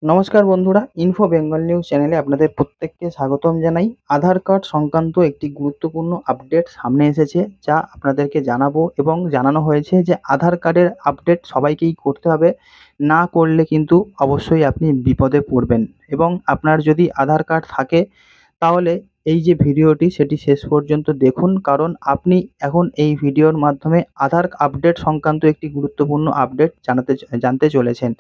নমস্কার বন্ধুরা, info Bengal news চ্যানেলে আপনাদের প্রত্যেককে স্বাগতম জানাই। আধার কার্ড সংক্রান্ত একটি গুরুত্বপূর্ণ আপডেট সামনে এসেছে, যা আপনাদেরকে জানাবো এবং জানানো হয়েছে যে আধার কার্ডের আপডেট সবাইকেই করতে হবে। না করলে কিন্তু অবশ্যই আপনি বিপদে পড়বেন। এবং আপনার যদি আধার কার্ড থাকে তাহলে এই যে ভিডিওটি সেটি শেষ পর্যন্ত দেখুন, কারণ আপনি এখন এই ভিডিওর মাধ্যমে আধার আপডেট সংক্রান্ত একটি গুরুত্বপূর্ণ আপডেট জানতে চলেছেন।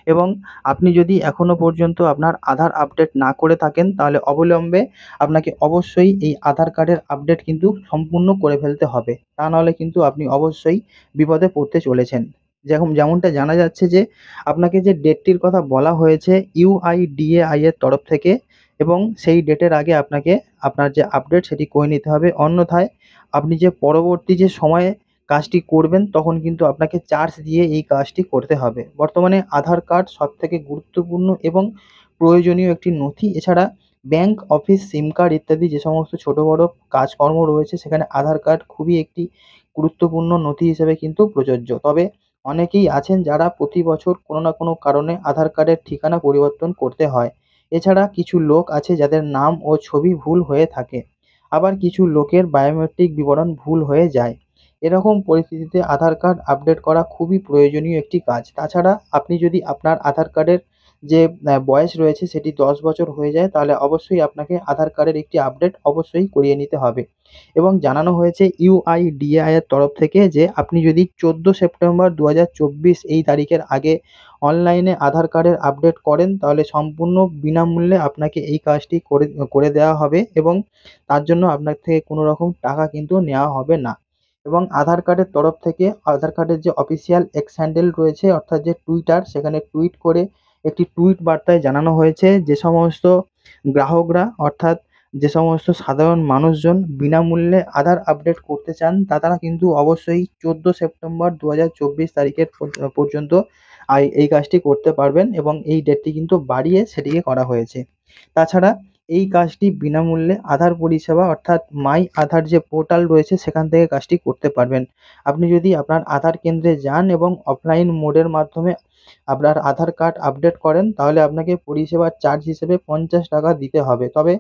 এবং আপনি যদি এখনও পর্যন্ত আপনার আধার আপডেট না করে থাকেন তাহলে অবিলম্বে আপনাকে অবশ্যই এই আধার কার্ডের আপডেট কিন্তু সম্পূর্ণ করে ফেলতে হবে। তা নাহলে কিন্তু আপনি অবশ্যই বিপদে পড়তে চলেছেন। যেমনটা জানা যাচ্ছে যে আপনাকে যে ডেটটির কথা বলা হয়েছে ইউআইডিএআই এর তরফ থেকে, এবং সেই ডেটের আগে আপনাকে আপনার যে আপডেট সেটি করে নিতে হবে। অন্যথায় আপনি যে পরবর্তী যে সময়ে কাজটি করবেন তখন কিন্তু আপনাকে চার্জ দিয়ে এই কাজটি করতে হবে। বর্তমানে আধার কার্ড সবথেকে গুরুত্বপূর্ণ এবং প্রয়োজনীয় একটি নথি। এছাড়া ব্যাংক, অফিস, সিম কার্ড ইত্যাদি যে সমস্ত ছোট বড় কাজকর্ম রয়েছে সেখানে আধার কার্ড খুবই একটি গুরুত্বপূর্ণ নথি হিসেবে কিন্তু প্রযোজ্য। তবে অনেকেই আছেন যারা প্রতি বছর কোনো না কোনো কারণে আধার কার্ডের ঠিকানা পরিবর্তন করতে হয়। এছাড়া কিছু লোক আছে যাদের নাম ও ছবি ভুল হয়ে থাকে। আবার কিছু লোকের বায়োমেট্রিক বিবরণ ভুল হয়ে যায়। এরকম পরিস্থিতিতে আধার কার্ড আপডেট করা খুবই প্রয়োজনীয় একটি কাজ। তাছাড়া আপনি যদি আপনার আধার কার্ডের যে বয়স রয়েছে সেটি ১০ বছর হয়ে যায় তাহলে অবশ্যই আপনাকে আধার কার্ডের একটি আপডেট অবশ্যই করিয়ে নিতে হবে। এবং জানানো হয়েছে ইউআইডিএআই এর তরফ থেকে যে আপনি যদি ১৪ সেপ্টেম্বর ২০২৪ এই তারিখের আগে অনলাইনে আধার কার্ডের আপডেট করেন তাহলে সম্পূর্ণ বিনামূল্যে আপনাকে এই কাজটি করে করে দেওয়া হবে, এবং তার জন্য আপনার থেকে কোনো রকম টাকা কিন্তু নেওয়া হবে না। এবং আধার কার্ডের তরফ থেকে আধার কার্ডের যে অফিসিয়াল এক্স হ্যান্ডেল রয়েছে অর্থাৎ যে টুইটার, সেখানে টুইট করে একটি টুইট বার্তায় জানানো হয়েছে যে সমস্ত গ্রাহকরা অর্থাৎ যে সমস্ত সাধারণ মানুষজন বিনামূল্যে আধার আপডেট করতে চান তারা কিন্তু অবশ্যই ১৪ সেপ্টেম্বর ২০২৪ তারিখের পর্যন্ত এই কাজটি করতে পারবেন, এবং এই ডেটটি কিন্তু বাড়িয়ে সেটিকে করা হয়েছে। তাছাড়া এই কাজটি বিনামূল্যে আধার পরিষেবা অর্থাৎ মাই আধার যে পোর্টাল রয়েছে সেখান থেকে কাজটি করতে পারবেন। আপনি যদি আপনার আধার কেন্দ্রে যান এবং অফলাইন মোডের মাধ্যমে আপনার আধার কার্ড আপডেট করেন তাহলে আপনাকে পরিষেবার চার্জ হিসেবে ৫০ টাকা দিতে হবে। তবে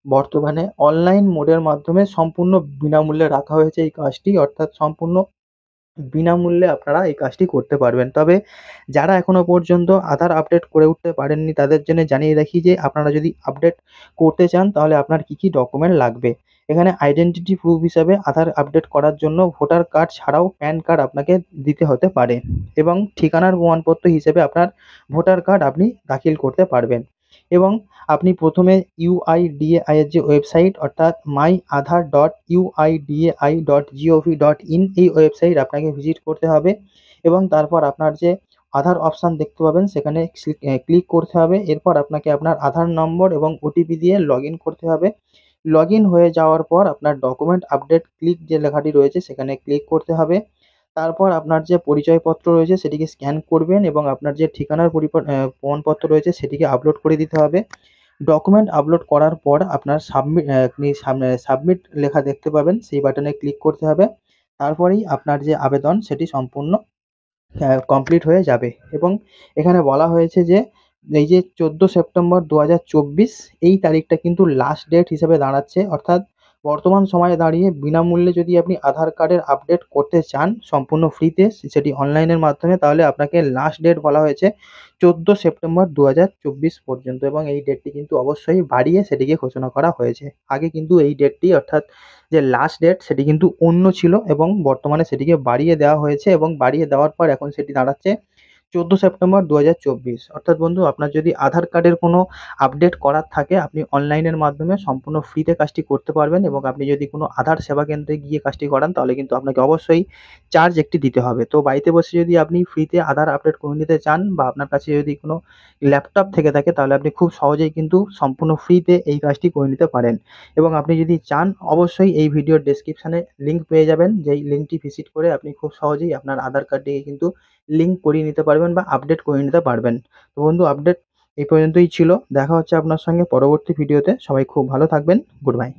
বর্তমানে অনলাইন মোডের মাধ্যমে সম্পূর্ণ বিনামূল্যে রাখা হয়েছে এই কাজটি, অর্থাৎ সম্পূর্ণ বিনামূল্যে আপনারা এই কাজটি করতে পারবেন। তবে যারা এখনো পর্যন্ত আধার আপডেট করে উঠতে পারেননি তাদের জন্য জানিয়ে রাখি যে আপনারা যদি আপডেট করতে চান তাহলে আপনার কী, কী ডকুমেন্ট লাগবে। এখানে আইডেন্টিটি প্রুফ হিসাবে আধার আপডেট করার জন্য ভোটার কার্ড ছাড়াও প্যান কার্ড আপনাকে দিতে হতে পারে, এবং ঠিকানার প্রমাণপত্র হিসেবে আপনার ভোটার কার্ড আপনি দাখিল করতে পারবেন। এবং আপনি প্রথমে ইউআইডিএআই এর যে ওয়েবসাইট অর্থাৎ myaadhar.uidai.gov.in এই ওয়েবসাইট আপনাকে ভিজিট করতে হবে, এবং তারপর আপনার যে আধার অপশান দেখতে পাবেন সেখানে ক্লিক করতে হবে। এরপর আপনাকে আপনার আধার নম্বর এবং ওটিপি দিয়ে লগ ইন করতে হবে। লগ ইন হয়ে যাওয়ার পর আপনার ডকুমেন্ট আপডেট ক্লিক যে লেখাটি রয়েছে সেখানে ক্লিক করতে হবে। তারপর আপনার যে পরিচয়পত্র রয়েছে সেটিকে স্ক্যান করবেন এবং আপনার যে ঠিকানার প্রমাণপত্র রয়েছে সেটিকে আপলোড করে দিতে হবে। ডকুমেন্ট আপলোড করার পর আপনার আপনি সাবমিট লেখা দেখতে পাবেন, সেই বাটনে ক্লিক করতে হবে। তারপরেই আপনার যে আবেদন সেটি সম্পূর্ণ কমপ্লিট হয়ে যাবে। এবং এখানে বলা হয়েছে যে এই যে ১৪ সেপ্টেম্বর ২০২৪ এই তারিখটা কিন্তু লাস্ট ডেট হিসেবে দাঁড়াচ্ছে, অর্থাৎ বর্তমান সময়ে দাঁড়িয়ে বিনামূল্যে যদি আপনি আধার কার্ডের আপডেট করতে চান সম্পূর্ণ ফ্রিতে সেটি অনলাইনের মাধ্যমে, তাহলে আপনাকে লাস্ট ডেট বলা হয়েছে ১৪ সেপ্টেম্বর ২০২৪ পর্যন্ত, এবং এই ডেটটি কিন্তু অবশ্যই বাড়িয়ে সেটিকে ঘোষণা করা হয়েছে। আগে কিন্তু এই ডেটটি অর্থাৎ যে লাস্ট ডেট সেটি কিন্তু অন্য ছিল, এবং বর্তমানে সেটিকে বাড়িয়ে দেওয়া হয়েছে, এবং বাড়িয়ে দেওয়ার পর এখন সেটি দাঁড়াচ্ছে ১৪ সেপ্টেম্বর ২০২৪। অর্থাৎ বন্ধু, আপনার যদি আধার কার্ডের কোনো আপডেট করার থাকে আপনি অনলাইনের মাধ্যমে সম্পূর্ণ ফ্রিতে কাজটি করতে পারবেন, এবং আপনি যদি কোনো আধার সেবা কেন্দ্রে গিয়ে কাজটি করান তাহলে কিন্তু আপনাকে অবশ্যই চার্জ একটি দিতে হবে। তো বাড়িতে বসে যদি আপনি ফ্রিতে আধার আপডেট করে নিতে চান বা আপনার কাছে যদি কোনো ল্যাপটপ থেকে থাকে তাহলে আপনি খুব সহজেই কিন্তু সম্পূর্ণ ফ্রিতে এই কাজটি করে নিতে পারেন। এবং আপনি যদি চান অবশ্যই এই ভিডিওর ডেসক্রিপশানে লিঙ্ক পেয়ে যাবেন, যেই লিঙ্কটি ভিজিট করে আপনি খুব সহজেই আপনার আধার কার্ডটিকে কিন্তু লিঙ্ক করিয়ে নিতে পারবেন বা আপডেট করে নিতে পারবেন। তো বন্ধু, আপডেট এই পর্যন্তই ছিল। দেখা হচ্ছে আপনার সঙ্গে পরবর্তী ভিডিওতে। সবাই খুব ভালো থাকবেন। Good bye.